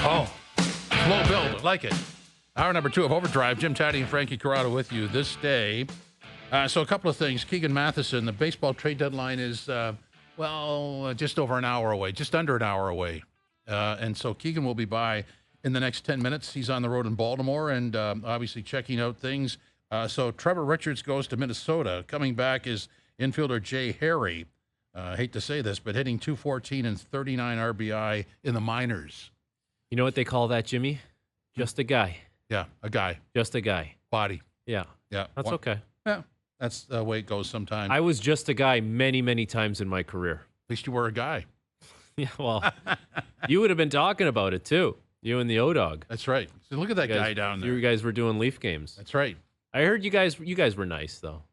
Oh, slow build. I like it. Hour number 2 of Overdrive. Jim, Tatti, and Frankie Corrado with you this day. So a couple of things. Keegan Matheson, the baseball trade deadline is, just over an hour away, just under an hour away. And so Keegan will be by in the next 10 minutes. He's on the road in Baltimore and obviously checking out things. So Trevor Richards goes to Minnesota. Coming back is infielder Jay Harry. I hate to say this, but hitting .214 and 39 RBI in the minors. You know what they call that, Jimmy? Just a guy. Yeah, a guy. Just a guy. Body. Yeah. Yeah. That's okay. Yeah, that's the way it goes sometimes. I was just a guy many, many times in my career. At least you were a guy. Yeah, well, you would have been talking about it, too. You and the O-Dog. That's right. So look at that guy down there. You guys were doing Leaf games. That's right. I heard you guys were nice, though.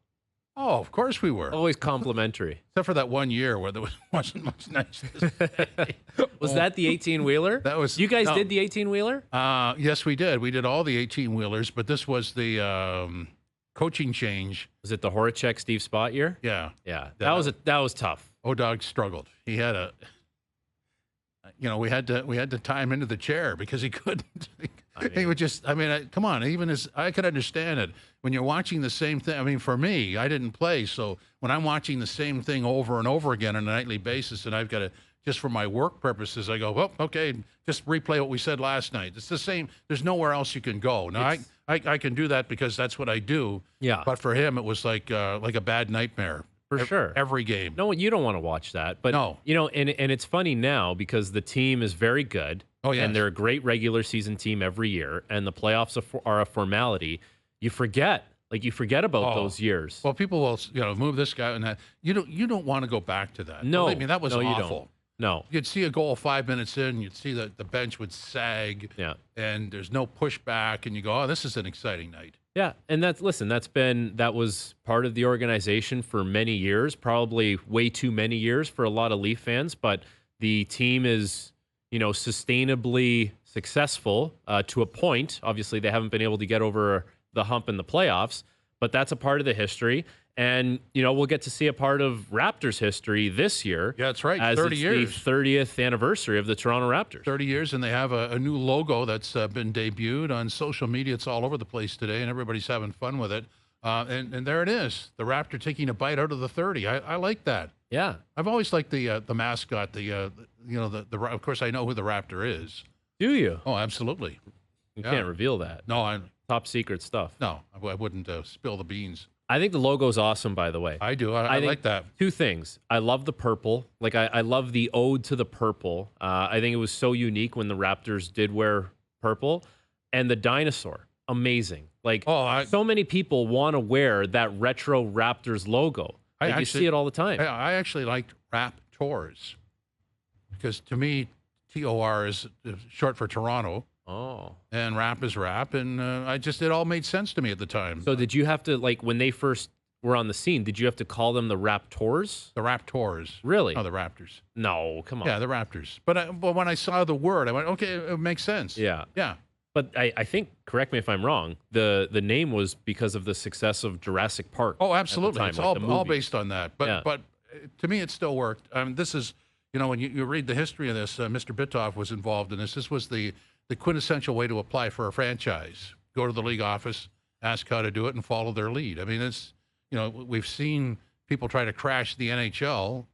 Oh, of course we were. Always complimentary. Except for that 1 year where there wasn't much nice to say. Was that the 18-wheeler? That was. You guys did the 18-wheeler? Yes, we did. We did all the 18-wheelers, but this was the coaching change. Was it the Horacek Steve Spott year? Yeah. Yeah. That was tough. O-Dog struggled. He had we had to tie him into the chair because he couldn't. He would just, come on, even as I could understand it. When you're watching the same thing, for me, I didn't play. So when I'm watching the same thing over and over again on a nightly basis, and I've got to, just for my work purposes, I go, well, okay, just replay what we said last night. It's the same. There's nowhere else you can go. Now, I can do that because that's what I do. Yeah. But for him, it was like a bad nightmare. For sure. Every game. No, you don't want to watch that. But, no. And it's funny now because the team is very good. Oh, yeah. And they're a great regular season team every year. And the playoffs are a formality. You forget. You forget about those years. Well, people will, move this guy and that. You don't want to go back to that. No. Believe me, that was awful. You don't. No. You'd see a goal 5 minutes in, you'd see that the bench would sag. Yeah. And there's no pushback, and you go, oh, this is an exciting night. Yeah, and that was part of the organization for many years, probably way too many years for a lot of Leaf fans, but the team is, sustainably successful to a point. Obviously, they haven't been able to get over the hump in the playoffs, but that's a part of the history. And, we'll get to see a part of Raptors history this year. Yeah, that's right. As 30 it's years. The 30th anniversary of the Toronto Raptors. 30 years, and they have a new logo that's been debuted on social media. It's all over the place today, and everybody's having fun with it. And there it is, the Raptor taking a bite out of the 30. I like that. Yeah. I've always liked the mascot, of course, I know who the Raptor is. Do you? Oh, absolutely. You can't reveal that. No, top secret stuff. No, I wouldn't spill the beans. I think the logo's awesome, by the way. I do. I like that. Two things. I love the purple. I love the ode to the purple. I think it was so unique when the Raptors did wear purple. And the dinosaur, amazing. So many people want to wear that retro Raptors logo. You see it all the time. I actually liked Raptors because to me, TOR is short for Toronto. Oh. And rap is rap, and it all made sense to me at the time. So did you have to, when they first were on the scene, did you have to call them the Raptors? The Raptors. Really? Oh, the Raptors. No, come on. Yeah, the Raptors. But when I saw the word, I went, okay, it makes sense. Yeah. Yeah. But I think, correct me if I'm wrong, the name was because of the success of Jurassic Park. Oh, absolutely. Time, it's all based on that. But to me, it still worked. This is, when you read the history of this, Mr. Bitoff was involved in this. This was the quintessential way to apply for a franchise. Go to the league office, ask how to do it, and follow their lead. It's, we've seen people try to crash the NHL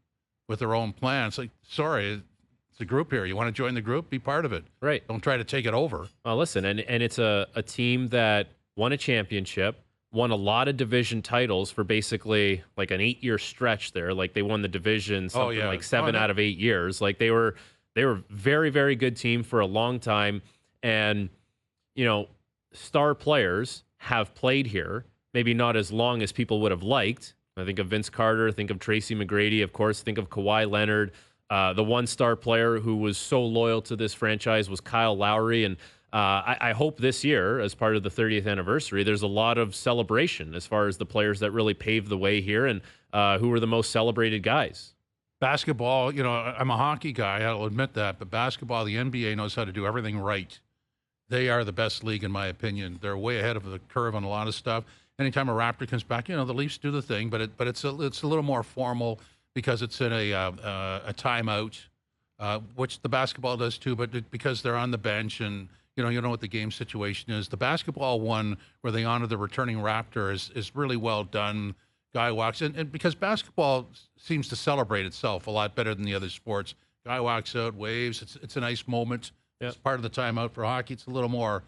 with their own plans. Sorry, it's a group here. You want to join the group? Be part of it. Right. Don't try to take it over. Well, listen, and it's a team that won a championship, won a lot of division titles for basically an 8-year stretch there. They won the division something 7 out of 8 years. They were very, very good team for a long time. And, star players have played here, maybe not as long as people would have liked. I think of Vince Carter, think of Tracy McGrady, of course, think of Kawhi Leonard. The one star player who was so loyal to this franchise was Kyle Lowry. And I hope this year, as part of the 30th anniversary, there's a lot of celebration as far as the players that really paved the way here and who were the most celebrated guys. Basketball, I'm a hockey guy, I'll admit that, but basketball, the NBA knows how to do everything right. They are the best league, in my opinion. They're way ahead of the curve on a lot of stuff. Anytime a Raptor comes back, the Leafs do the thing, but it's a little more formal because it's in a timeout. which the basketball does too, but because they're on the bench and you know what the game situation is. The basketball one where they honor the returning Raptor is really well done. Guy walks in, and because basketball seems to celebrate itself a lot better than the other sports. Guy walks out, waves. It's a nice moment. Yep. It's part of the timeout. For hockey, it's a little more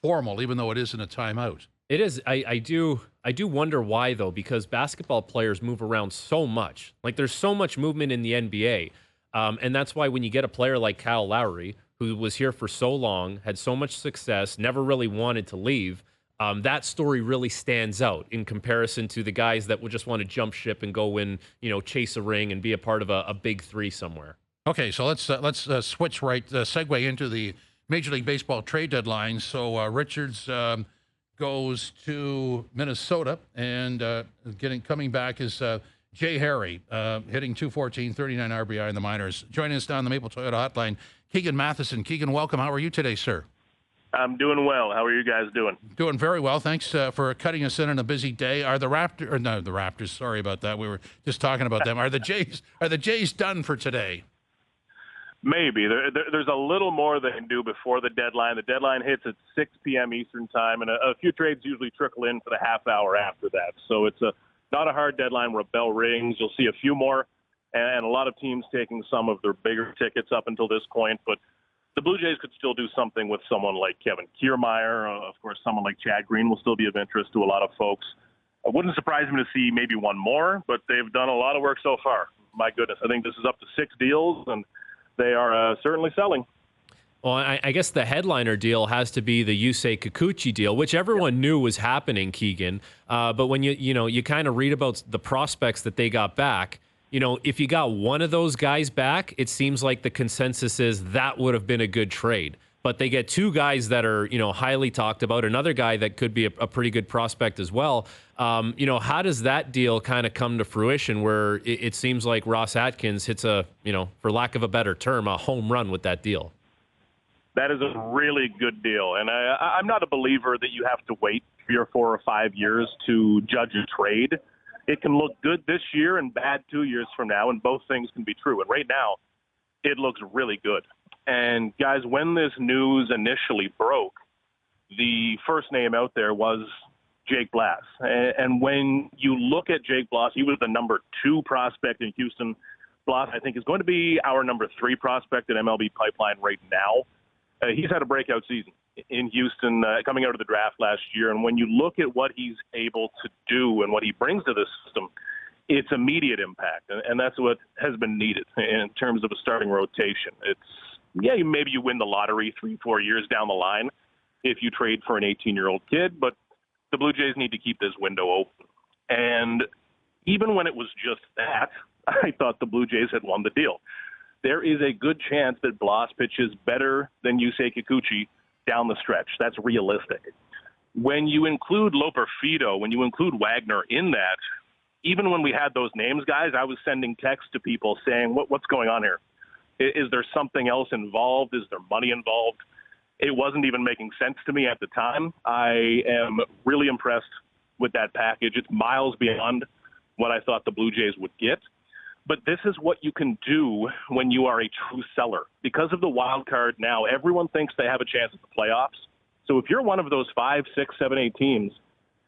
formal, even though it isn't a timeout. It is. I do wonder why, though, because basketball players move around so much. Like, there's so much movement in the NBA. And that's why when you get a player like Kyle Lowry, who was here for so long, had so much success, never really wanted to leave, that story really stands out in comparison to the guys that would just want to jump ship and go in, chase a ring and be a part of a big three somewhere. Okay, so let's switch segue into the Major League Baseball trade deadline. So Richards goes to Minnesota, and coming back is Jay Harry, hitting .214, 39 RBI in the minors. Joining us down the Maple Toyota hotline, Keegan Matheson. Keegan, welcome. How are you today, sir? I'm doing well. How are you guys doing? Doing very well. Thanks for cutting us in on a busy day. Are the Raptors? Sorry about that. We were just talking about them. Are the Jays done for today? Maybe. There's a little more they can do before the deadline. The deadline hits at 6 p.m. Eastern time, and a few trades usually trickle in for the half hour after that. So it's not a hard deadline where a bell rings. You'll see a few more, and a lot of teams taking some of their bigger tickets up until this point. But the Blue Jays could still do something with someone like Kevin Kiermaier. Of course, someone like Chad Green will still be of interest to a lot of folks. It wouldn't surprise me to see maybe one more, but they've done a lot of work so far. My goodness, I think this is up to 6 deals, and they are certainly selling. Well, I guess the headliner deal has to be the Yusei Kikuchi deal, which everyone knew was happening, Keegan. But when you kind of read about the prospects that they got back, if you got one of those guys back, it seems like the consensus is that would have been a good trade. But they get two guys that are, highly talked about, another guy that could be a pretty good prospect as well. How does that deal kind of come to fruition where it seems like Ross Atkins hits for lack of a better term, a home run with that deal? That is a really good deal. And I'm not a believer that you have to wait 3 or 4 or 5 years to judge a trade. It can look good this year and bad 2 years from now, and both things can be true. And right now, it looks really good. And, guys, when this news initially broke, the first name out there was Jake Blass. And when you look at Jake Blass, he was the number 2 prospect in Houston. Blass, I think, is going to be our number 3 prospect at MLB Pipeline right now. He's had a breakout season in Houston coming out of the draft last year. And when you look at what he's able to do and what he brings to this system, it's immediate impact. And that's what has been needed in terms of a starting rotation. Maybe you win the lottery 3-4 years down the line if you trade for an 18-year-old kid, but the Blue Jays need to keep this window open. And even when it was just that, I thought the Blue Jays had won the deal. There is a good chance that Blass pitches better than Yusei Kikuchi down the stretch. That's realistic. When you include Loperfido, when you include Wagner in that, even when we had those names, guys, I was sending texts to people saying, what's going on here? Is there something else involved? Is there money involved? It wasn't even making sense to me at the time. I am really impressed with that package. It's miles beyond what I thought the Blue Jays would get. But this is what you can do when you are a true seller. Because of the wild card now, everyone thinks they have a chance at the playoffs. So if you're one of those 5, 6, 7, 8 teams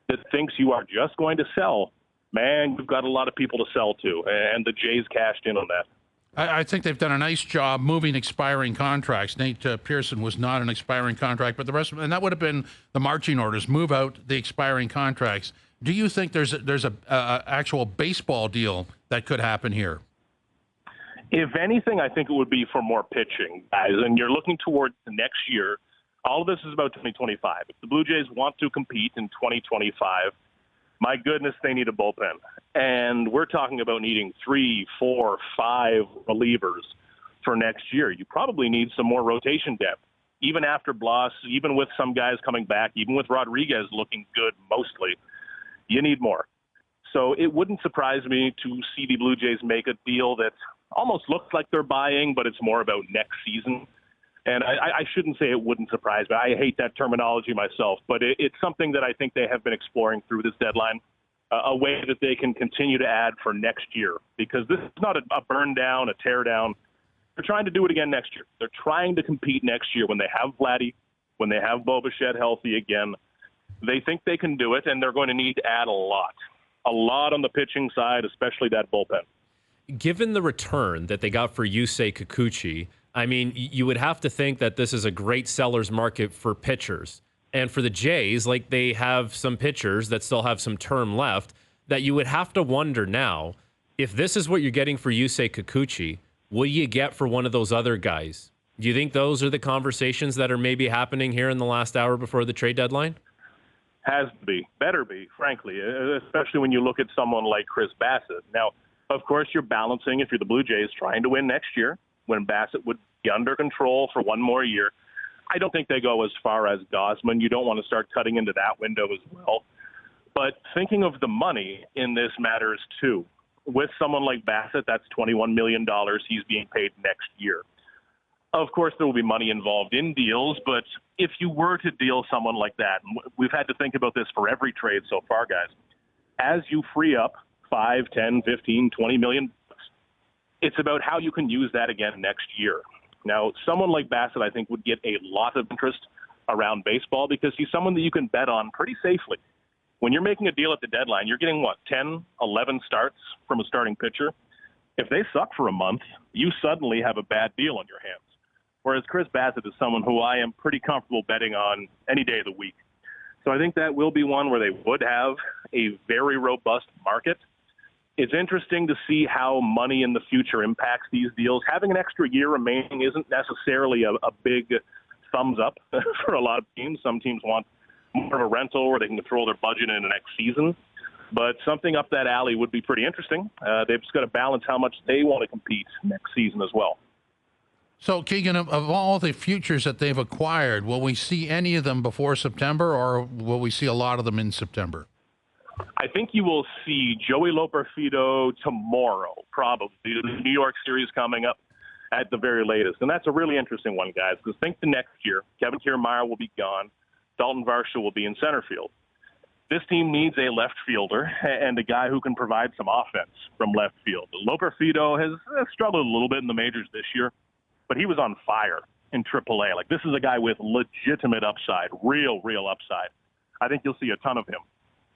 that thinks you are just going to sell, man, you've got a lot of people to sell to. And the Jays cashed in on that. I think they've done a nice job moving expiring contracts. Nate Pearson was not an expiring contract, but the rest of them, and that would have been the marching orders, move out the expiring contracts. Do you think there's a actual baseball deal that could happen here? If anything, I think it would be for more pitching, guys. And you're looking towards the next year. All of this is about 2025. If the Blue Jays want to compete in 2025, my goodness, they need a bullpen. And we're talking about needing 3, 4, 5 relievers for next year. You probably need some more rotation depth. Even after Blass, even with some guys coming back, even with Rodriguez looking good mostly, you need more. So it wouldn't surprise me to see the Blue Jays make a deal that almost looks like they're buying, but it's more about next season. And I shouldn't say it wouldn't surprise me. I hate that terminology myself, but it's something that I think they have been exploring through this deadline, a way that they can continue to add for next year, because this is not a burn down, a tear down. They're trying to do it again next year. They're trying to compete next year when they have Vladdy, when they have Bo Bichette healthy again. They think they can do it, and they're going to need to add a lot on the pitching side, especially that bullpen. Given the return that they got for Yusei Kikuchi, I mean, you would have to think that this is a great seller's market for pitchers. And for the Jays, like, they have some pitchers that still have some term left, that you would have to wonder now, if this is what you're getting for Yusei Kikuchi, what do you get for one of those other guys? Do you think those are the conversations that are maybe happening here in the last hour before the trade deadline? Has to be. Better be, frankly, especially when you look at someone like Chris Bassett. Now, of course, you're balancing, if you're the Blue Jays, trying to win next year when Bassett would be under control for one more year. I don't think they go as far as Gosman. You don't want to start cutting into that window as well. But thinking of the money in this matters, too. With someone like Bassett, that's $21 million he's being paid next year. Of course, there will be money involved in deals, but if you were to deal someone like that, and we've had to think about this for every trade so far, guys, as you free up 5, 10, 15, 20 million bucks, it's about how you can use that again next year. Now, someone like Bassett, I think, would get a lot of interest around baseball because he's someone that you can bet on pretty safely. When you're making a deal at the deadline, you're getting, 10, 11 starts from a starting pitcher. If they suck for a month, you suddenly have a bad deal on your hands. Whereas Chris Bassett is someone who I am pretty comfortable betting on any day of the week. So I think that will be one where they would have a very robust market. It's interesting to see how money in the future impacts these deals. Having an extra year remaining isn't necessarily a big thumbs up for a lot of teams. Some teams want more of a rental where they can throw their budget into next season. But something up that alley would be pretty interesting. They've just got to balance how much they want to compete next season as well. So, Keegan, of all the futures that they've acquired, will we see any of them before September, or will we see a lot of them in September? I think you will see Joey Loperfido tomorrow, probably. The New York series coming up at the very latest. And that's a really interesting one, guys, because think the next year, Kevin Kiermaier will be gone. Dalton Varsho will be in center field. This team needs a left fielder and a guy who can provide some offense from left field. Loperfido has struggled a little bit in the majors this year, but he was on fire in AAA. Like, this is a guy with legitimate upside, real upside. I think you'll see a ton of him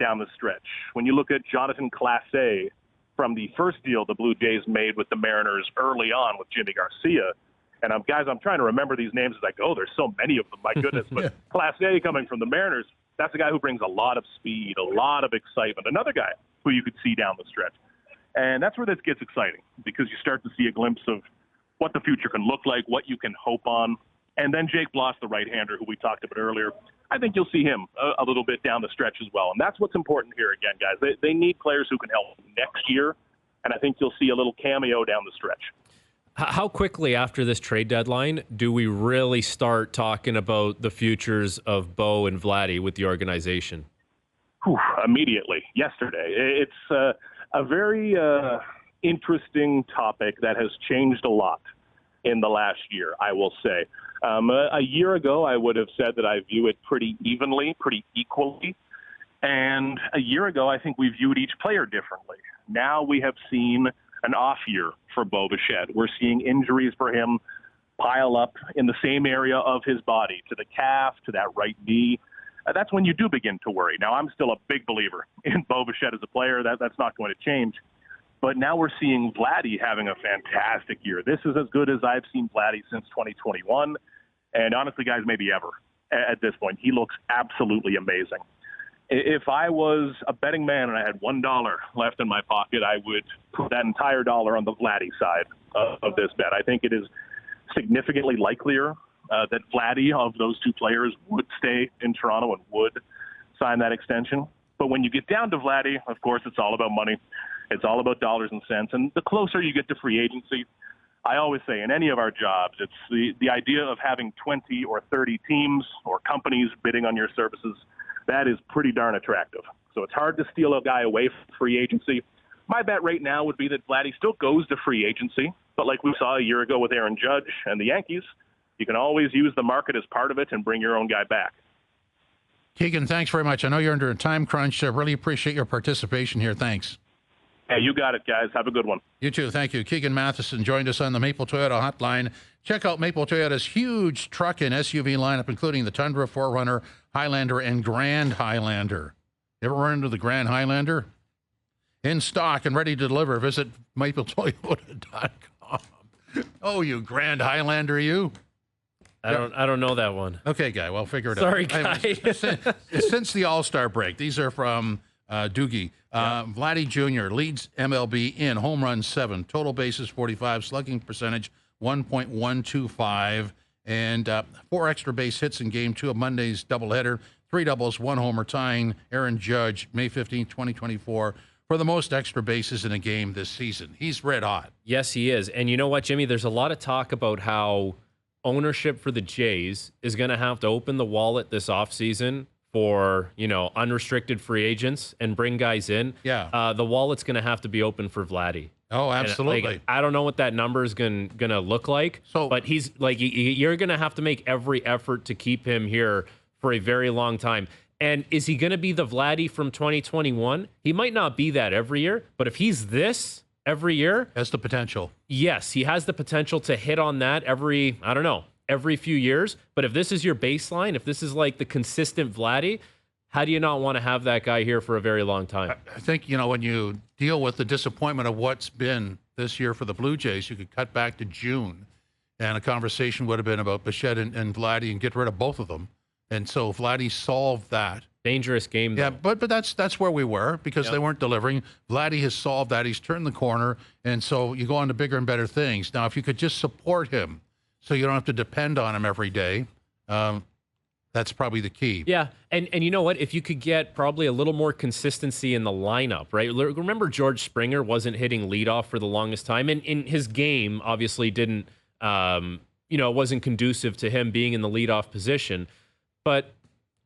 down the stretch. When you look at Jonathan Clase from the first deal the Blue Jays made with the Mariners early on with Jimmy Garcia, and I'm trying to remember these names as I go. There's so many of them, my goodness. But Clase coming from the Mariners, that's a guy who brings a lot of speed, a lot of excitement. Another guy who you could see down the stretch. And that's where this gets exciting, because you start to see a glimpse of what the future can look like, what you can hope on. And then Jake Bloss, the right-hander, who we talked about earlier, I think you'll see him a little bit down the stretch as well. And that's what's important here again, guys. They need players who can help next year, and I think you'll see a little cameo down the stretch. How quickly after this trade deadline do we really start talking about the futures of Bo and Vladdy with the organization? Immediately, yesterday. It's a very interesting topic that has changed a lot in the last year, I will say. A year ago, I would have said that I view it pretty evenly, pretty equally. And a year ago, I think we viewed each player differently. Now we have seen an off year for Bo Bichette. We're seeing injuries for him pile up in the same area of his body, to the calf, to that right knee. That's when you do begin to worry. Now, I'm still a big believer in Bo Bichette as a player. That's not going to change. But now we're seeing Vladdy having a fantastic year. This is as good as I've seen Vladdy since 2021. And honestly, guys, maybe ever at this point. He looks absolutely amazing. If I was a betting man and I had $1 left in my pocket, I would put that entire dollar on the Vladdy side of this bet. I think it is significantly likelier that Vladdy, of those two players, would stay in Toronto and would sign that extension. But when you get down to Vladdy, of course, it's all about money. It's all about dollars and cents. And the closer you get to free agency, I always say in any of our jobs, it's the idea of having 20 or 30 teams or companies bidding on your services. That is pretty darn attractive. So it's hard to steal a guy away from free agency. My bet right now would be that Vladdy still goes to free agency. But like we saw a year ago with Aaron Judge and the Yankees, you can always use the market as part of it and bring your own guy back. Keegan, thanks very much. I know you're under a time crunch. I really appreciate your participation here. Thanks. Hey, you got it, guys. Have a good one. You too. Thank you. Keegan Matheson joined us on the Maple Toyota hotline. Check out Maple Toyota's huge truck and SUV lineup, including the Tundra, 4Runner, Highlander, and Grand Highlander. You ever run into the Grand Highlander? In stock and ready to deliver. Visit mapletoyota.com. Oh, you Grand Highlander, you. I don't know that one. Okay, guy. Well, figure it Sorry, out. guy. Since the All-Star break, these are from Doogie. Vladdy Jr. leads MLB in home runs 7, total bases 45, slugging percentage 1.125, and 4 extra base hits in Game 2 of Monday's doubleheader, 3 doubles, 1 homer, tying Aaron Judge May 15, 2024. For the most extra bases in a game this season. He's red hot. Yes, he is. And you know what, Jimmy? There's a lot of talk about how ownership for the Jays is going to have to open the wallet this offseason for, unrestricted free agents and bring guys in. Yeah. The wallet's going to have to be open for Vladdy. Oh, absolutely. And, I don't know what that number is going to look like. But he's like, you're going to have to make every effort to keep him here for a very long time. And is he going to be the Vladdy from 2021? He might not be that every year, but if he's this every year, has the potential. Yes, he has the potential to hit on that every few years. But if this is your baseline, if this is like the consistent Vladdy, how do you not want to have that guy here for a very long time? I think, when you deal with the disappointment of what's been this year for the Blue Jays, you could cut back to June, and a conversation would have been about Bichette and Vladdy and get rid of both of them. And so Vladdy solved that. Dangerous game, though. Yeah, but that's where we were because they weren't delivering. Vladdy has solved that. He's turned the corner, and so you go on to bigger and better things. Now, if you could just support him so you don't have to depend on him every day, that's probably the key. Yeah, and you know what? If you could get probably a little more consistency in the lineup, right? Remember George Springer wasn't hitting leadoff for the longest time, and in his game obviously didn't, wasn't conducive to him being in the leadoff position. But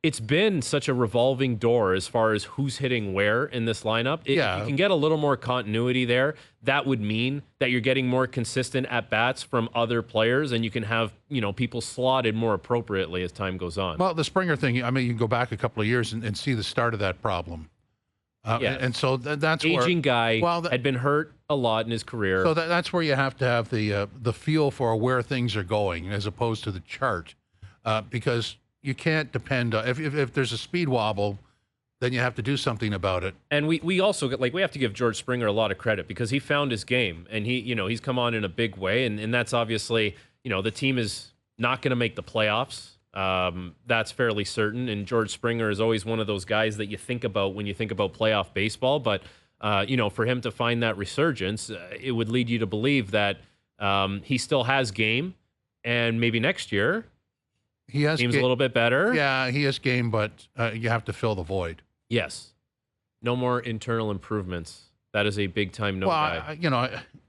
it's been such a revolving door as far as who's hitting where in this lineup. If you can get a little more continuity there, that would mean that you're getting more consistent at-bats from other players, and you can have, people slotted more appropriately as time goes on. Well, the Springer thing, you can go back a couple of years and see the start of that problem. And so that's where... Aging guy had been hurt a lot in his career. So that's where you have to have the feel for where things are going as opposed to the chart. Because... you can't depend on if there's a speed wobble, then you have to do something about it. And we also we have to give George Springer a lot of credit because he found his game and he's come on in a big way, and that's obviously the team is not going to make the playoffs. That's fairly certain, and George Springer is always one of those guys that you think about when you think about playoff baseball. But for him to find that resurgence, it would lead you to believe that he still has game, and maybe next year. He has seems a little bit better. Yeah, he has game, but you have to fill the void. Yes. No more internal improvements. That is a big-time guy.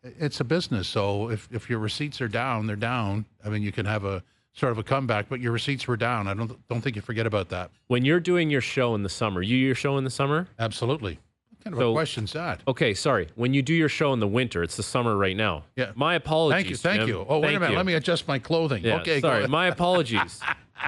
It's a business, so if your receipts are down, they're down. I mean, you can have a sort of a comeback, but your receipts were down. I don't think you forget about that. When you're doing your show in the summer, your show in the summer? Absolutely. What kind of a question's that? Okay, sorry. When you do your show in the winter, it's the summer right now. Yeah. My apologies. Thank you. Oh, wait a minute. Let me adjust my clothing. Yeah, okay. Sorry. My apologies.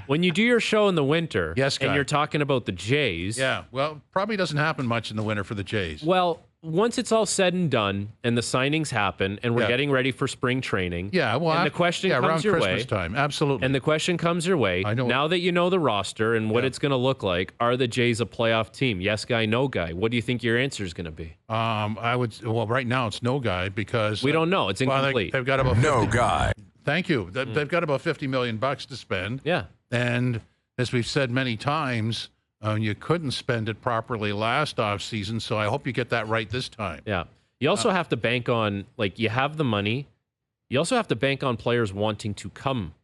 When you do your show in the winter, yes, and you're talking about the Jays. Yeah. Well, probably doesn't happen much in the winter for the Jays. Well, once it's all said and done, and the signings happen, and we're getting ready for spring training. Yeah. Well, and the question comes around your Christmas way. time. Absolutely. And the question comes your way. I know. Now that you know the roster and what it's going to look like, are the Jays a playoff team? Yes guy, no guy. What do you think your answer is going to be? Right now it's no guy because we don't know. It's incomplete. They've got about no guy. Thank you. They've got about $50 million to spend. Yeah. And as we've said many times, you couldn't spend it properly last offseason, so I hope you get that right this time. Yeah. You also have to bank on, you have the money. You also have to bank on players wanting to come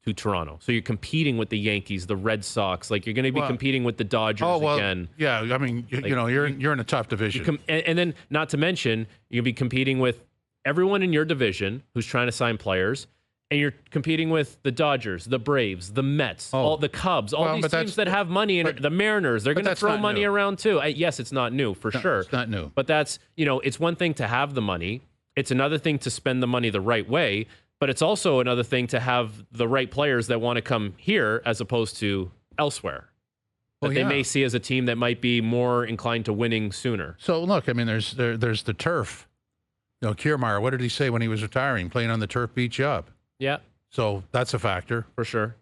to Toronto. So you're competing with the Yankees, the Red Sox. You're going to be competing with the Dodgers again. Yeah, I mean, you're in a tough division. And then, not to mention, you'll be competing with everyone in your division who's trying to sign players. And you're competing with the Dodgers, the Braves, the Mets, all the Cubs, all these teams that have money, and the Mariners. They're going to throw money around too. Yes, it's not new for sure. It's not new. But that's, it's one thing to have the money. It's another thing to spend the money the right way. But it's also another thing to have the right players that want to come here as opposed to elsewhere. that they may see as a team that might be more inclined to winning sooner. So look, I mean, there's the turf. Kiermaier, what did he say when he was retiring? Playing on the turf beats you up. Yeah. So that's a factor. For sure.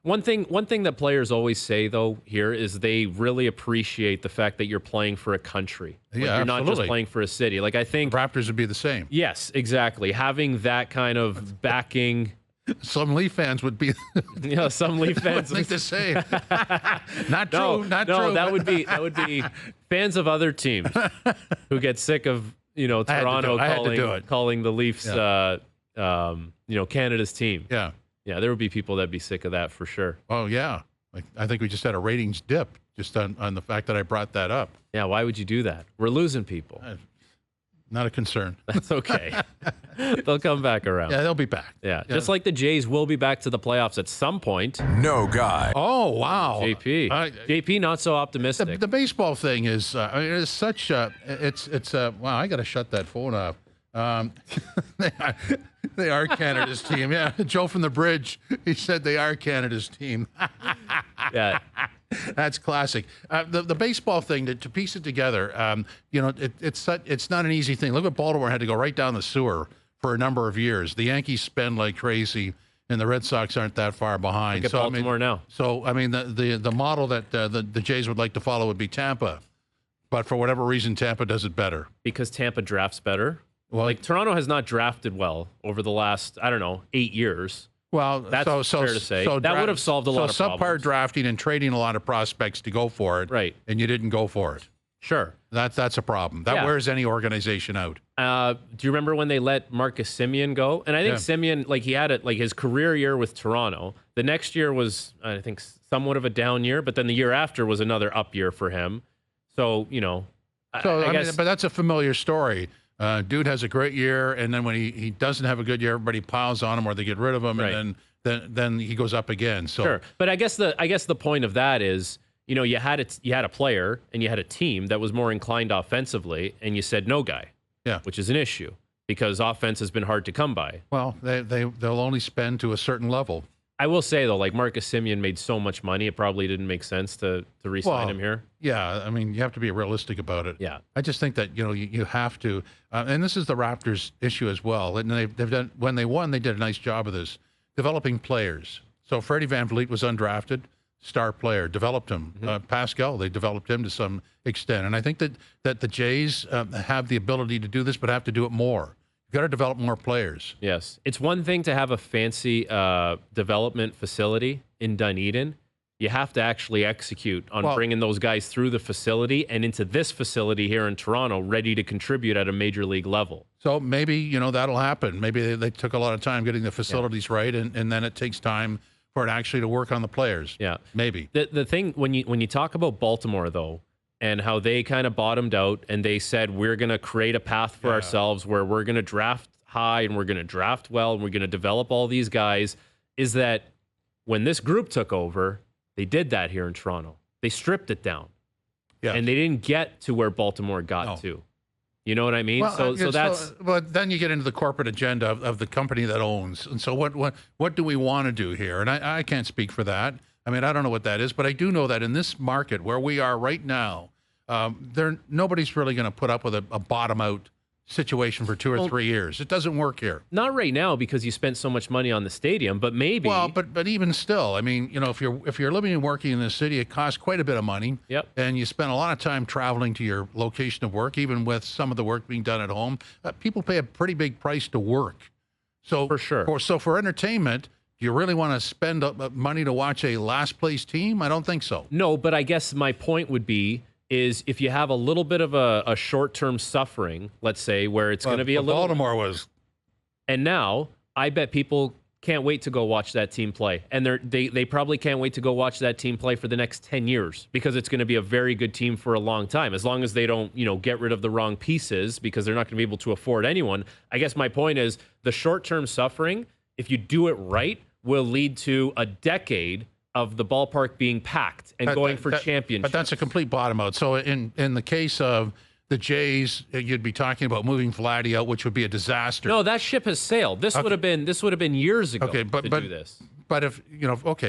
One thing that players always say, though, here is they really appreciate the fact that you're playing for a country. Like, yeah, you're not just playing for a city. Like, I think the Raptors would be the same. Yes, exactly. Having that kind of backing. Some Leaf fans would be. Some Leaf fans would think the same. Not true. No, not true. That would be fans of other teams who get sick of Toronto calling the Leafs Canada's team. Yeah. Yeah, there would be people that'd be sick of that for sure. Oh, yeah. Like, I think we just had a ratings dip just on the fact that I brought that up. Yeah, why would you do that? We're losing people. Not a concern. That's okay. They'll come back around. Yeah, they'll be back. Yeah, just like the Jays will be back to the playoffs at some point. No guy. Oh, wow. JP. JP, not so optimistic. The baseball thing is, it's such a, wow, I got to shut that phone off. They are Canada's team. Yeah, Joe from the Bridge, he said they are Canada's team. Yeah. That's classic. The baseball thing, to piece it together, it's not an easy thing. Look what Baltimore had to go right down the sewer for a number of years. The Yankees spend like crazy, and the Red Sox aren't that far behind. Look at Baltimore now. So, I mean, the model that the Jays would like to follow would be Tampa. But for whatever reason, Tampa does it better. Because Tampa drafts better? Well, like, Toronto has not drafted well over the last, 8 years. Well, that's fair to say. So that would have solved a lot of problems. So subpar drafting and trading a lot of prospects to go for it. Right. And you didn't go for it. Sure. That's a problem. That wears any organization out. Do you remember when they let Marcus Semien go? And I think Semien, he had his career year with Toronto. The next year was, I think, somewhat of a down year, but then the year after was another up year for him. So, I guess, but that's a familiar story. Dude has a great year, and then when he doesn't have a good year, everybody piles on him or they get rid of him, right. And then he goes up again. So sure, but I guess the point of that is, you had a player and you had a team that was more inclined offensively, and you said no guy, which is an issue because offense has been hard to come by. Well, they'll only spend to a certain level. I will say, though, Marcus Semien made so much money, it probably didn't make sense to re-sign him here. Yeah, I mean, you have to be realistic about it. Yeah. I just think that, you have to, and this is the Raptors' issue as well. And they've done, when they won, they did a nice job of this, developing players. So Freddie VanVleet was undrafted, star player, developed him. Mm-hmm. Pascal, they developed him to some extent. And I think that the Jays have the ability to do this, but have to do it more. You've got to develop more players. Yes. It's one thing to have a fancy development facility in Dunedin. You have to actually execute on bringing those guys through the facility and into this facility here in Toronto, ready to contribute at a major league level. So maybe, that'll happen. Maybe they took a lot of time getting the facilities right, and then it takes time for it actually to work on the players. Yeah. Maybe. The thing, when you talk about Baltimore, though, and how they kind of bottomed out and they said, we're going to create a path for ourselves where we're going to draft high and we're going to draft well and we're going to develop all these guys, is that when this group took over, they did that here in Toronto. They stripped it down. Yeah. And they didn't get to where Baltimore got to. You know what I mean? Well, so that's... But then you get into the corporate agenda of the company that owns. And so what do we want to do here? And I can't speak for that. I mean, I don't know what that is, but I do know that in this market where we are right now, nobody's really going to put up with a bottom-out situation for 2 or 3 years. It doesn't work here. Not right now because you spent so much money on the stadium, but maybe. Well, but even still, I mean, if you're living and working in the city, it costs quite a bit of money. Yep. And you spend a lot of time traveling to your location of work, even with some of the work being done at home. People pay a pretty big price to work. So for sure. So for entertainment, do you really want to spend money to watch a last place team? I don't think so. No, but I guess my point would be is if you have a little bit of a short-term suffering, let's say, where it's going to be a little... Baltimore was. And now, I bet people can't wait to go watch that team play. And they probably can't wait to go watch that team play for the next 10 years because it's going to be a very good team for a long time. As long as they don't, get rid of the wrong pieces because they're not going to be able to afford anyone. I guess my point is the short-term suffering, if you do it right, will lead to a decade of the ballpark being packed and going for championships. But that's a complete bottom out. So in the case of the Jays, you'd be talking about moving Vladdy out, which would be a disaster. No, that ship has sailed. This would have been years ago to do this. But if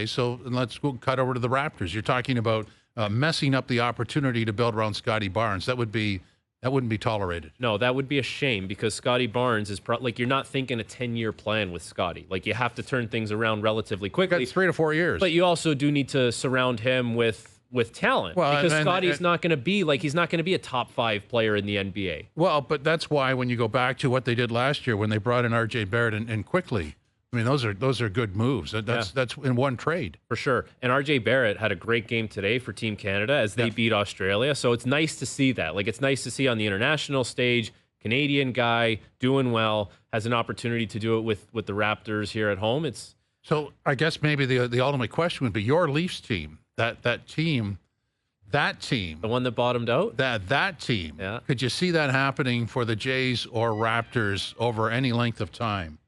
so let's go cut over to the Raptors. You're talking about messing up the opportunity to build around Scotty Barnes. That wouldn't be tolerated. No, that would be a shame because Scotty Barnes is you're not thinking a 10-year plan with Scotty. Like you have to turn things around relatively quickly. 3 to 4 years. But you also do need to surround him with talent because Scotty's not going to be he's not going to be a top 5 player in the NBA. Well, but that's why when you go back to what they did last year when they brought in RJ Barrett and quickly, I mean those are good moves. That's in one trade for sure. And RJ Barrett had a great game today for Team Canada as they beat Australia. So it's nice to see that. Like it's nice to see on the international stage, Canadian guy doing well has an opportunity to do it with the Raptors here at home. So I guess maybe the ultimate question would be your Leafs team. That team, the one that bottomed out, that team. Yeah. Could you see that happening for the Jays or Raptors over any length of time?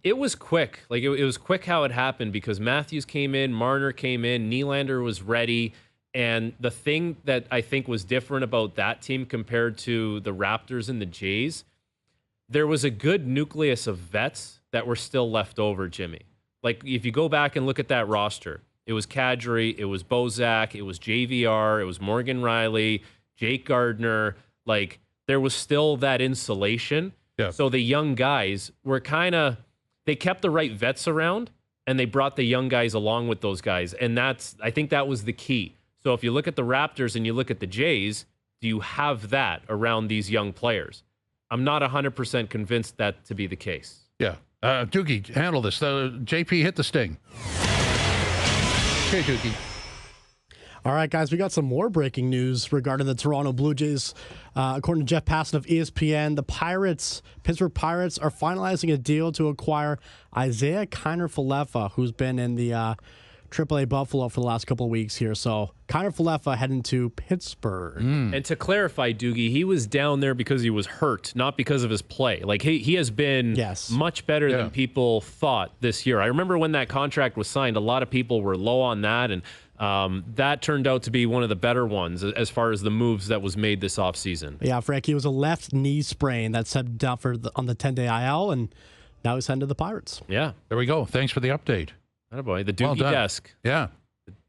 It was quick. Like it was quick how it happened because Matthews came in, Marner came in, Nylander was ready, and the thing that I think was different about that team compared to the Raptors and the Jays, there was a good nucleus of vets that were still left over, Jimmy. Like if you go back and look at that roster. It was Kadri, it was Bozak, it was JVR, it was Morgan Riley, Jake Gardner. Like, there was still that insulation. Yeah. So the young guys were they kept the right vets around, and they brought the young guys along with those guys. And I think that was the key. So if you look at the Raptors and you look at the Jays, do you have that around these young players? I'm not 100% convinced that to be the case. Yeah. Doogie, handle this. JP hit the sting. Okay, Doogie. All right, guys, we got some more breaking news regarding the Toronto Blue Jays. According to Jeff Passan of ESPN, the Pittsburgh Pirates, are finalizing a deal to acquire Isaiah Kiner-Falefa, who's been in the AAA Buffalo for the last couple of weeks here. So Kiner-Falefa heading to Pittsburgh. And to clarify, Doogie, he was down there because he was hurt, not because of his play. Like he has been much better than people thought this year. I remember when that contract was signed, a lot of people were low on that, and that turned out to be one of the better ones as far as the moves that was made this offseason. Yeah, Frank, he was a left knee sprain that set down on the 10-day IL, and now he's heading to the Pirates. Yeah. There we go. Thanks for the update. Oh boy, the Doogie desk. Yeah.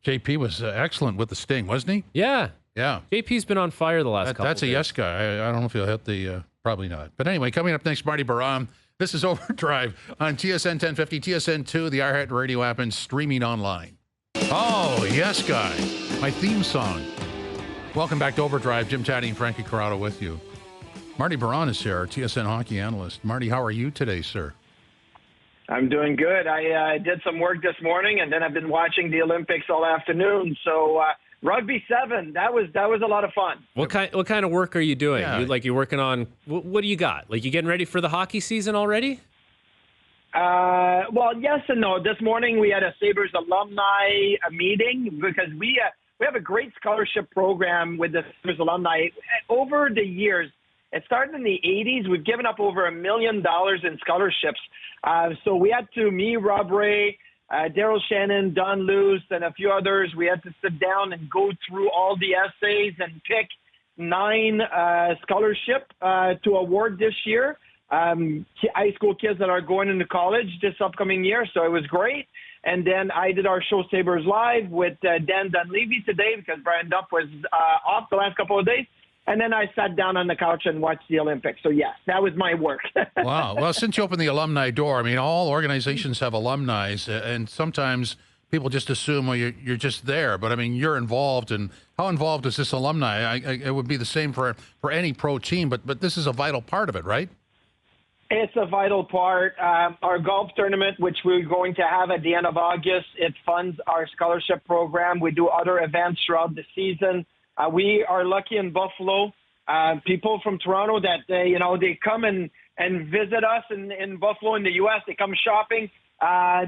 JP was excellent with the sting, wasn't he? Yeah. Yeah. JP's been on fire the last couple That's a days. yes guy. I don't know if he'll hit the, probably not. But anyway, coming up next, Martin Biron. This is Overdrive on TSN 1050, TSN 2, the iHeart Radio app, and streaming online. Oh, yes guy. My theme song. Welcome back to Overdrive. Jim Tatti and Frank Corrado with you. Martin Biron is here, our TSN hockey analyst. Marty, how are you today, sir? I'm doing good. I did some work this morning, and then I've been watching the Olympics all afternoon. So Rugby 7, that was a lot of fun. What kind of work are you doing? Yeah. You're working on what do you got? Like you getting ready for the hockey season already? Well, yes and no. This morning we had a Sabres alumni meeting because we have a great scholarship program with the Sabres alumni. Over the years, it started in the 80s. We've given up over $1 million in scholarships. So we had to, me, Rob Ray, Daryl Shannon, Don Luce, and a few others, we had to sit down and go through all the essays and pick 9 scholarship to award this year. High school kids that are going into college this upcoming year. So it was great. And then I did our show Sabres Live with Dan Dunleavy today because Brian Duff was off the last couple of days. And then I sat down on the couch and watched the Olympics. So, yes, that was my work. Wow. Well, since you opened the alumni door, I mean, all organizations have alumni, and sometimes people just assume, well, you're just there. But, I mean, you're involved. And how involved is this alumni? It would be the same for any pro team, but this is a vital part of it, right? It's a vital part. Our golf tournament, which we're going to have at the end of August, it funds our scholarship program. We do other events throughout the season. We are lucky in Buffalo. People from Toronto that, they come and visit us in Buffalo in the U.S. They come shopping.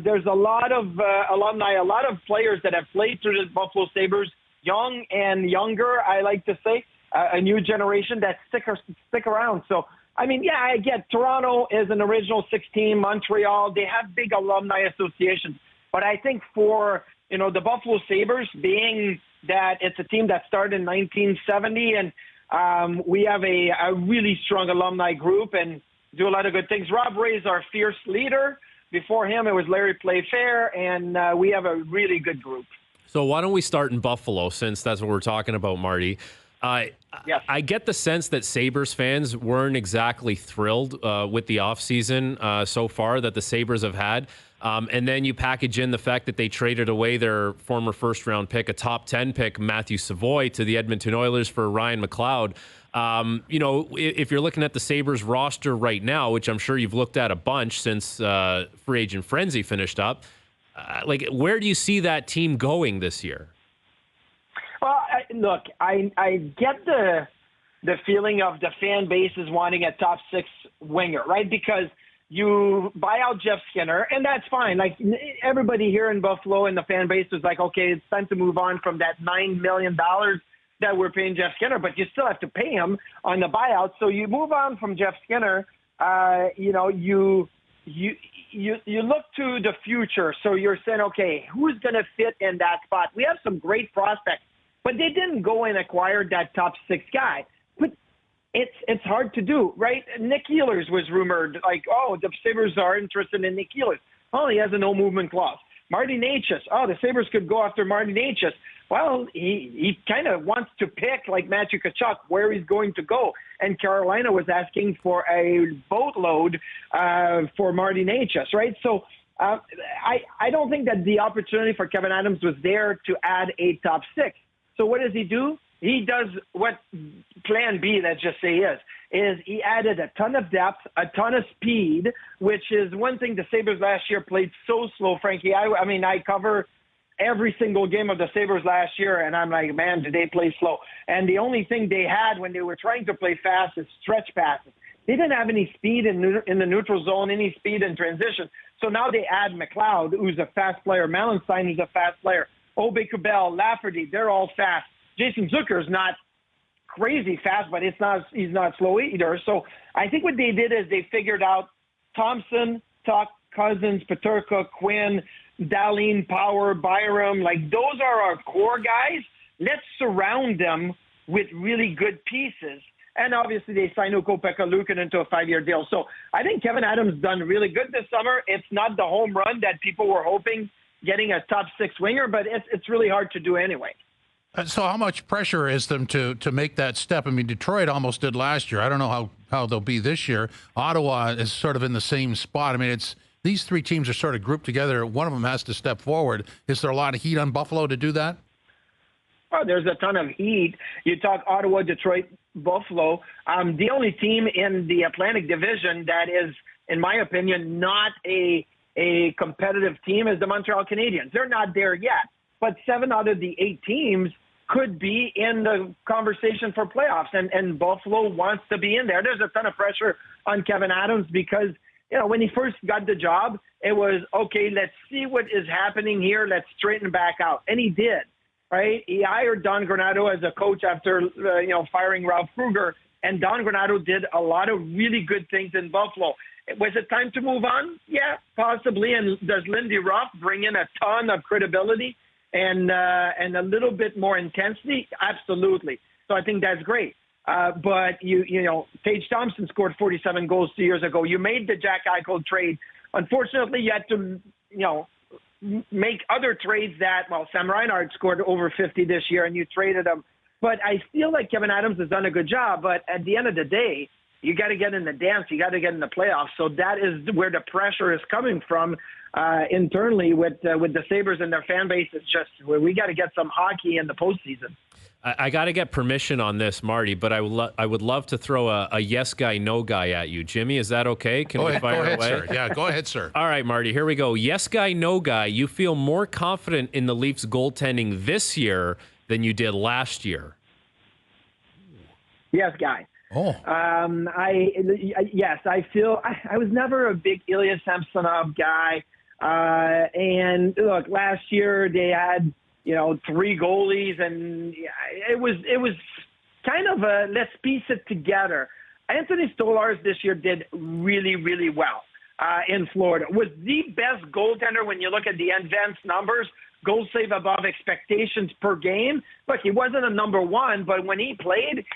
There's a lot of alumni, a lot of players that have played through the Buffalo Sabres, young and younger, I like to say, a new generation that stick around. So, I mean, yeah, I get Toronto is an original 16, Montreal. They have big alumni associations. But I think for, the Buffalo Sabres being that it's a team that started in 1970, and we have a really strong alumni group and do a lot of good things. Rob Ray is our fierce leader. Before him, it was Larry Playfair, and we have a really good group. So why don't we start in Buffalo, since that's what we're talking about, Marty? Yes. I get the sense that Sabres fans weren't exactly thrilled with the offseason so far that the Sabres have had. And then you package in the fact that they traded away their former first-round pick, a top 10 pick, Matthew Savoy, to the Edmonton Oilers for Ryan McLeod. If you're looking at the Sabres roster right now, which I'm sure you've looked at a bunch since free agent frenzy finished up, where do you see that team going this year? Well, look, I get the feeling of the fan base is wanting a top 6 winger, right? Because you buy out Jeff Skinner, and that's fine. Like, everybody here in Buffalo and the fan base was like, okay, it's time to move on from that $9 million that we're paying Jeff Skinner, but you still have to pay him on the buyout. So you move on from Jeff Skinner. You look to the future. So you're saying, okay, who's going to fit in that spot? We have some great prospects, but they didn't go and acquire that top 6 guy. But it's hard to do, right? Nick Ehlers was rumored, like, oh, the Sabres are interested in Nick Ehlers. Oh, he has a no-movement clause. Marty Necas. Oh, the Sabres could go after Marty Necas. Well, he kind of wants to pick, like Matthew Tkachuk, where he's going to go. And Carolina was asking for a boatload for Marty Necas, right? So I don't think that the opportunity for Kevin Adams was there to add a top 6. So what does he do? He does what plan B, let's just say, is he added a ton of depth, a ton of speed, which is one thing the Sabres last year played so slow, Frankie. I mean, I cover every single game of the Sabres last year, and I'm like, man, did they play slow? And the only thing they had when they were trying to play fast is stretch passes. They didn't have any speed in the neutral zone, any speed in transition. So now they add McLeod, who's a fast player, Melanstein, who's a fast player, Aube-Kubel, Lafferty, they're all fast. Jason Zucker's not crazy fast, but he's not slow either. So I think what they did is they figured out Thompson, Tuck, Cousins, Peterka, Quinn, Dahlin, Power, Byram, like those are our core guys. Let's surround them with really good pieces. And obviously they signed Ukko-Pekka Luukkonen into a 5-year deal. So I think Kevin Adams done really good this summer. It's not the home run that people were hoping, getting a top 6 winger, but it's really hard to do anyway. So how much pressure is them to make that step? I mean, Detroit almost did last year. I don't know how they'll be this year. Ottawa is sort of in the same spot. I mean, these 3 teams are sort of grouped together. One of them has to step forward. Is there a lot of heat on Buffalo to do that? Oh, there's a ton of heat. You talk Ottawa, Detroit, Buffalo. The only team in the Atlantic Division that is, in my opinion, not a competitive team is the Montreal Canadiens. They're not there yet. But 7 out of the 8 teams could be in the conversation for playoffs, and Buffalo wants to be in there. There's a ton of pressure on Kevin Adams because, when he first got the job, it was, okay, let's see what is happening here. Let's straighten back out. And he did, right? He hired Don Granato as a coach after, firing Ralph Kruger, and Don Granato did a lot of really good things in Buffalo. Was it time to move on? Yeah, possibly. And does Lindy Ruff bring in a ton of credibility and a little bit more intensity? Absolutely. So I think that's great. But Tage Thompson scored 47 goals 2 years ago. You made the Jack Eichel trade. Unfortunately, you had to, make other trades Sam Reinhart scored over 50 this year, and you traded him. But I feel like Kevin Adams has done a good job. But at the end of the day, you got to get in the dance. You got to get in the playoffs. So that is where the pressure is coming from internally with the Sabres and their fan base. It's just we got to get some hockey in the postseason. I got to get permission on this, Marty, but I would love to throw a yes guy, no guy at you. Jimmy, is that okay? Can we fire away? Sir. Yeah, go ahead, sir. All right, Marty, here we go. Yes guy, no guy. You feel more confident in the Leafs goaltending this year than you did last year? Yes, guy. Oh. I feel I was never a big Ilya Samsonov guy. And look, last year they had, 3 goalies, and it was kind of a let's piece it together. Anthony Stolarz this year did really, really well in Florida. Was the best goaltender when you look at the advanced numbers, goal save above expectations per game. Look, he wasn't a number 1, but when he played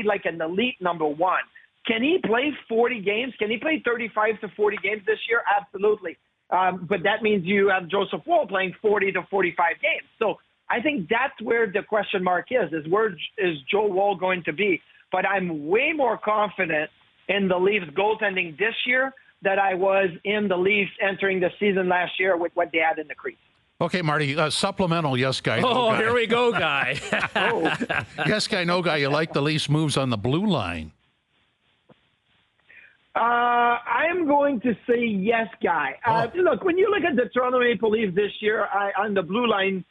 like an elite number 1. Can he play 40 games? Can he play 35 to 40 games this year? Absolutely. But that means you have Joseph Woll playing 40 to 45 games. So I think that's where the question mark is where is Joe Woll going to be? But I'm way more confident in the Leafs goaltending this year than I was in the Leafs entering the season last year with what they had in the crease. Okay, Marty, supplemental yes guy, no guy. Here we go, guy. Yes guy, no guy. You like the Leafs' moves on the blue line? I'm going to say yes, guy. Look, when you look at the Toronto Maple Leafs this year on the blue line,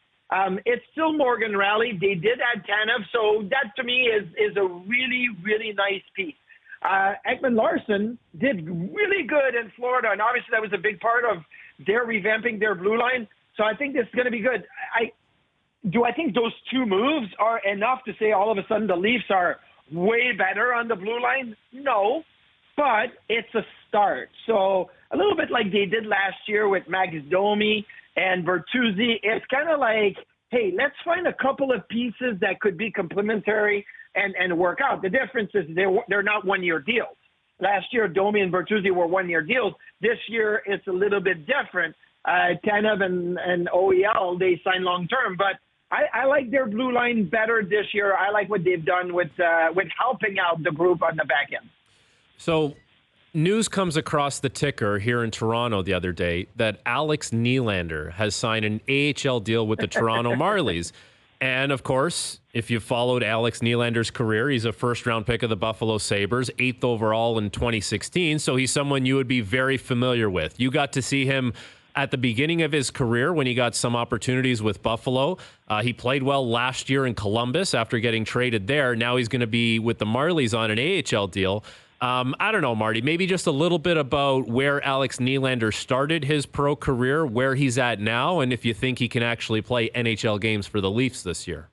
it's still Morgan Rielly. They did add Tanev, so that to me is a really, really nice piece. Ekman Larsson did really good in Florida, and obviously that was a big part of their revamping their blue line. So I think this is going to be good. I think those two moves are enough to say all of a sudden the Leafs are way better on the blue line? No, but it's a start. So a little bit like they did last year with Max Domi and Bertuzzi. It's kind of like, hey, let's find a couple of pieces that could be complementary and work out. The difference is they're not one-year deals. Last year, Domi and Bertuzzi were one-year deals. This year, it's a little bit different. Tanev and OEL, they signed long-term. But I like their blue line better this year. I like what they've done with helping out the group on the back end. So news comes across the ticker here in Toronto the other day that Alex Nylander has signed an AHL deal with the Toronto Marlies. And, of course, if you've followed Alex Nylander's career, he's a first-round pick of the Buffalo Sabres, 8th overall in 2016, so he's someone you would be very familiar with. You got to see him at the beginning of his career when he got some opportunities with Buffalo. He played well last year in Columbus after getting traded there. Now he's going to be with the Marlies on an AHL deal. I don't know, Marty, maybe just a little bit about where Alex Nylander started his pro career, where he's at now, and if you think he can actually play NHL games for the Leafs this year.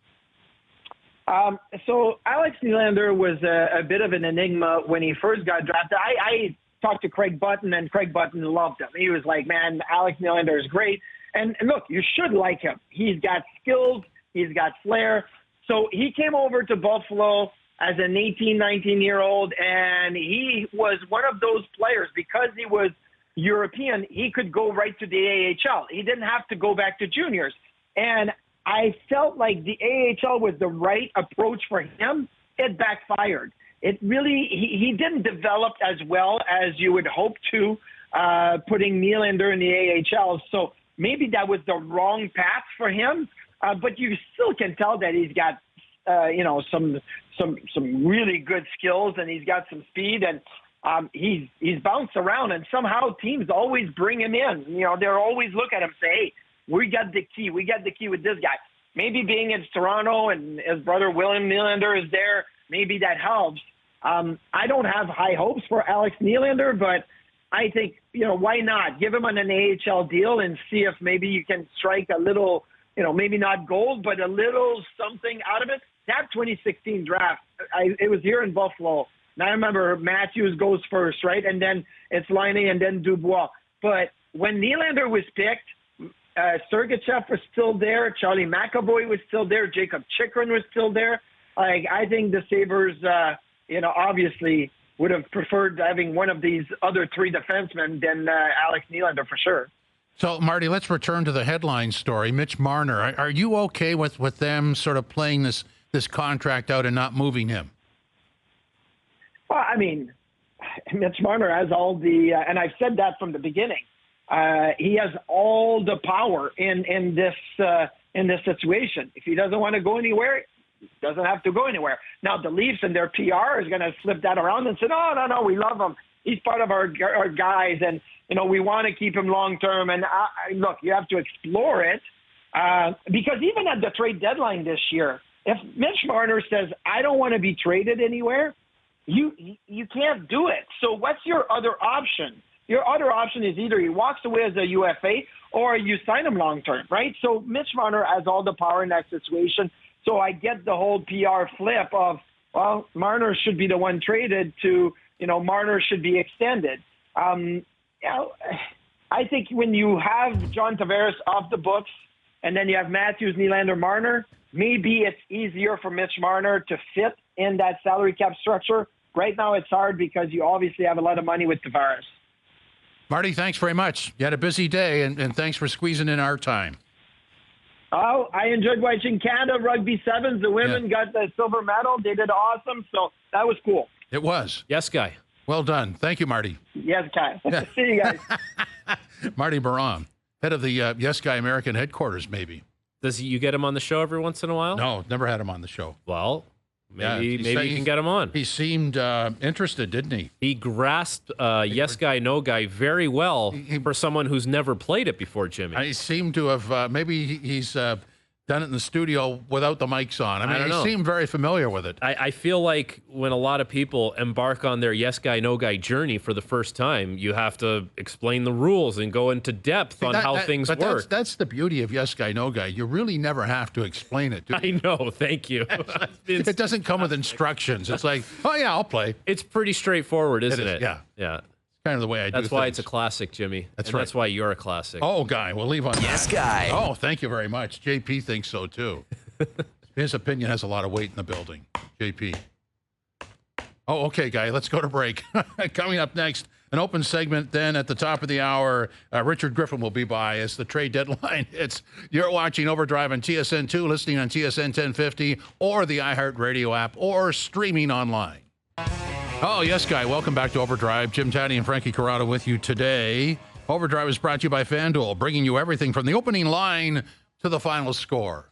So Alex Nylander was a bit of an enigma when he first got drafted. I talked to Craig Button, and Craig Button loved him. He was like, man, Alex Nylander is great. And look, you should like him. He's got skills. He's got flair. So he came over to Buffalo as an 18, 19-year-old, and he was one of those players. Because he was European, he could go right to the AHL. He didn't have to go back to juniors. And I felt like the AHL was the right approach for him. It backfired. It really, he didn't develop as well as you would hope to, putting Nylander in the AHL. So maybe that was the wrong path for him. But you still can tell that he's got some really good skills, and he's got some speed, and he's bounced around, and somehow teams always bring him in. You know, they're always look at him and say, hey, we got the key with this guy. Maybe being in Toronto and his brother William Nylander is there, maybe that helps. I don't have high hopes for Alex Nylander, but I think, why not give him an AHL deal and see if maybe you can strike a little, maybe not gold, but a little something out of it. That 2016 draft, it was here in Buffalo. And I remember Matthews goes first, right? And then it's Laine and then Dubois. But when Nylander was picked, Sergachev was still there. Charlie McAvoy was still there. Jacob Chikrin was still there. I think the Sabres, obviously would have preferred having one of these other three defensemen than Alex Nylander for sure. So, Marty, let's return to the headline story. Mitch Marner, are you okay with them sort of playing this contract out and not moving him? Well, I mean, Mitch Marner has all the, and I've said that from the beginning. He has all the power in this situation. If he doesn't want to go anywhere, he doesn't have to go anywhere. Now, the Leafs and their PR is going to flip that around and say, no, we love him. He's part of our guys, and we want to keep him long term. And look, you have to explore it because even at the trade deadline this year, if Mitch Marner says, I don't want to be traded anywhere, you can't do it. So what's your other option? Your other option is either he walks away as a UFA or you sign him long term, right? So Mitch Marner has all the power in that situation. So I get the whole PR flip of, well, Marner should be the one traded to, Marner should be extended. I think when you have John Tavares off the books and then you have Matthews, Nylander, Marner, maybe it's easier for Mitch Marner to fit in that salary cap structure. Right now it's hard because you obviously have a lot of money with Tavares. Marty, thanks very much. You had a busy day, and thanks for squeezing in our time. Oh, I enjoyed watching Canada Rugby Sevens. The women got the silver medal. They did awesome, so that was cool. It was. Yes, guy. Well done. Thank you, Marty. Yes, guy. See you guys. Marty Biron, head of the Yes Guy American headquarters, maybe. Does you get him on the show every once in a while? No, never had him on the show. Well, maybe you can get him on. He seemed interested, didn't he? He grasped Yes Guy, No Guy very well for someone who's never played it before, Jimmy. He seemed to have, maybe he's done it in the studio without the mics on. I mean, he seemed very familiar with it. I feel like when a lot of people embark on their Yes Guy, No Guy journey for the first time, you have to explain the rules and go into depth on how things work. That's the beauty of Yes Guy, No Guy. You really never have to explain it, do you? I know. Thank you. It doesn't come with instructions. It's like, oh, yeah, I'll play. It's pretty straightforward, isn't it? Yeah. Yeah. Kind of the way I do That's why things. it's a classic, Jimmy. That's right. That's why you're a classic. Oh, Guy, we'll leave on Yes, that. Guy. Oh, thank you very much. JP thinks so, too. His opinion has a lot of weight in the building. JP. Oh, okay, Guy, let's go to break. Coming up next, an open segment. Then at the top of the hour, Richard Griffin will be by as the trade deadline hits. You're watching OverDrive on TSN 2, listening on TSN 1050, or the iHeartRadio app, or streaming online. Oh, yes, Guy. Welcome back to OverDrive. Jim Tatti and Frankie Corrado with you today. OverDrive is brought to you by FanDuel, bringing you everything from the opening line to the final score.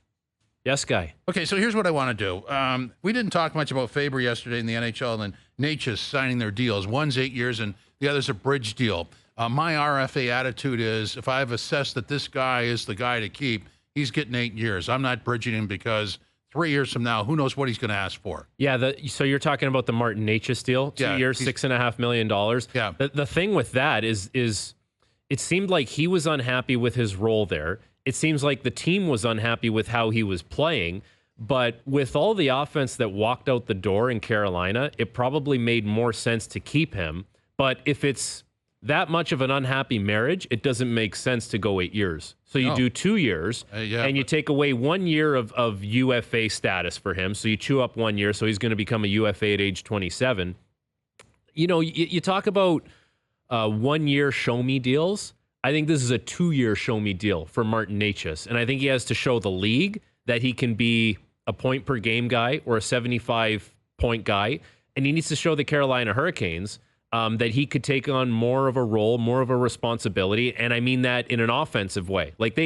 Yes, Guy. Okay, so here's what I want to do. We didn't talk much about Faber yesterday in the NHL and Natchez signing their deals. One's 8 years and the other's a bridge deal. My RFA attitude is if I've assessed that this guy is the guy to keep, he's getting 8 years. I'm not bridging him because 3 years from now, who knows what he's going to ask for. Yeah, so you're talking about the Martin Natchez deal, 2 years, $6.5 million. Yeah. The thing with that is it seemed like he was unhappy with his role there. It seems like the team was unhappy with how he was playing. But with all the offense that walked out the door in Carolina, it probably made more sense to keep him. But if it's that much of an unhappy marriage, it doesn't make sense to go 8 years. So you do 2 years, and you take away 1 year of UFA status for him. So you chew up 1 year, so he's going to become a UFA at age 27. You know, you talk about 1 year show me deals. I think this is a 2 year show me deal for Martin Natchez. And I think he has to show the league that he can be a point per game guy or a 75-point guy. And he needs to show the Carolina Hurricanes that he could take on more of a role, more of a responsibility. And I mean that in an offensive way. Like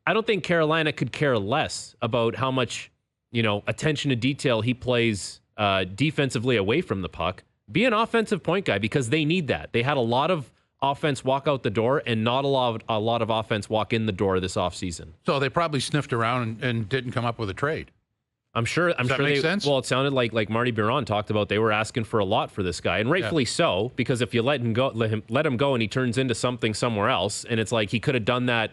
I don't think Carolina could care less about how much, attention to detail he plays defensively away from the puck. Be an offensive point guy because they need that. They had a lot of offense walk out the door and not a lot of offense walk in the door this offseason. So they probably sniffed around and didn't come up with a trade. I'm sure that make sense? Well, it sounded like Marty Biron talked about they were asking for a lot for this guy, and rightfully so, because if you let him go and he turns into something somewhere else, and it's like he could have done that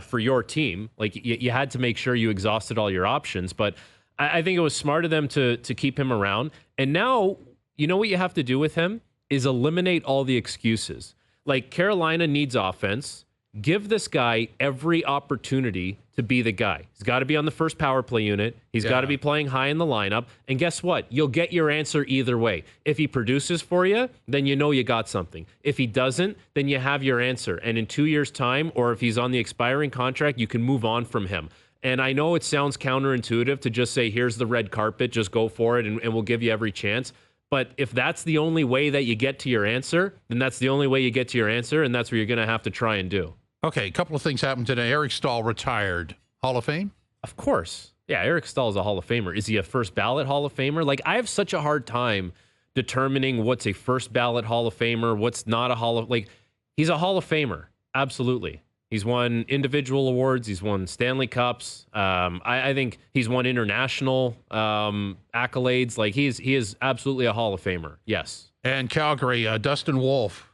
for your team. Like you had to make sure you exhausted all your options, but I think it was smart of them to keep him around. And now, you know what you have to do with him is eliminate all the excuses. Like Carolina needs offense. Give this guy every opportunity to be the guy. He's got to be on the first power play unit. He's got to be playing high in the lineup. And guess what? You'll get your answer either way. If he produces for you, then you know you got something. If he doesn't, then you have your answer. And in 2 years' time, or if he's on the expiring contract, you can move on from him. And I know it sounds counterintuitive to just say, here's the red carpet, just go for it, and we'll give you every chance. But if that's the only way that you get to your answer, then that's the only way you get to your answer, and that's what you're going to have to try and do. Okay, a couple of things happened today. Eric Stahl retired. Hall of Fame? Of course. Yeah, Eric Stahl is a Hall of Famer. Is he a first ballot Hall of Famer? Like, I have such a hard time determining what's a first ballot Hall of Famer, what's not a Hall of... Like, he's a Hall of Famer. Absolutely. He's won individual awards. He's won Stanley Cups. I think he's won international accolades. Like, he is absolutely a Hall of Famer. Yes. And Calgary, Dustin Wolf,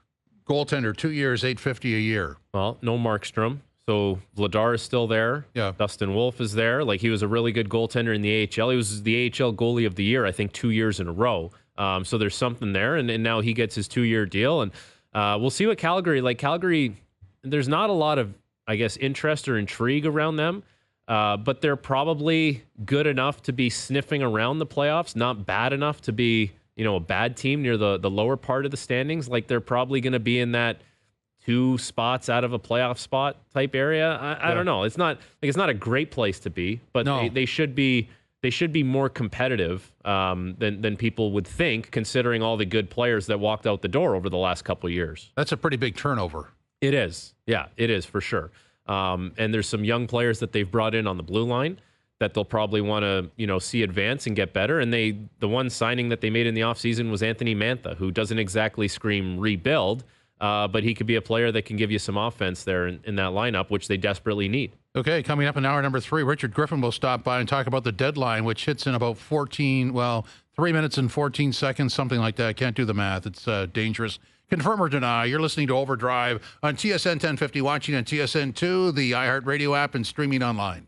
goaltender, 2 years, $850 a year. Well, no Markstrom. So Vladar is still there. Yeah. Dustin Wolf is there. Like, he was a really good goaltender in the AHL. He was the AHL goalie of the year, I think, 2 years in a row. So there's something there. And now he gets his 2 year deal. And we'll see what Calgary, there's not a lot of, I guess, interest or intrigue around them. But they're probably good enough to be sniffing around the playoffs, not bad enough to be, a bad team near the lower part of the standings. Like, they're probably going to be in that 2 spots out of a playoff spot type area. I don't know. It's not a great place to be, but they should be more competitive than people would think, considering all the good players that walked out the door over the last couple of years. That's a pretty big turnover. It is. Yeah, it is for sure. And there's some young players that they've brought in on the blue line that they'll probably want to, see advance and get better. And the one signing that they made in the offseason was Anthony Mantha, who doesn't exactly scream rebuild, but he could be a player that can give you some offense there in that lineup, which they desperately need. Okay, coming up in hour number 3, Richard Griffin will stop by and talk about the deadline, which hits in about 3 minutes and 14 seconds, something like that. I can't do the math. It's dangerous. Confirm or deny. You're listening to OverDrive on TSN 1050, watching on TSN 2, the iHeartRadio app, and streaming online.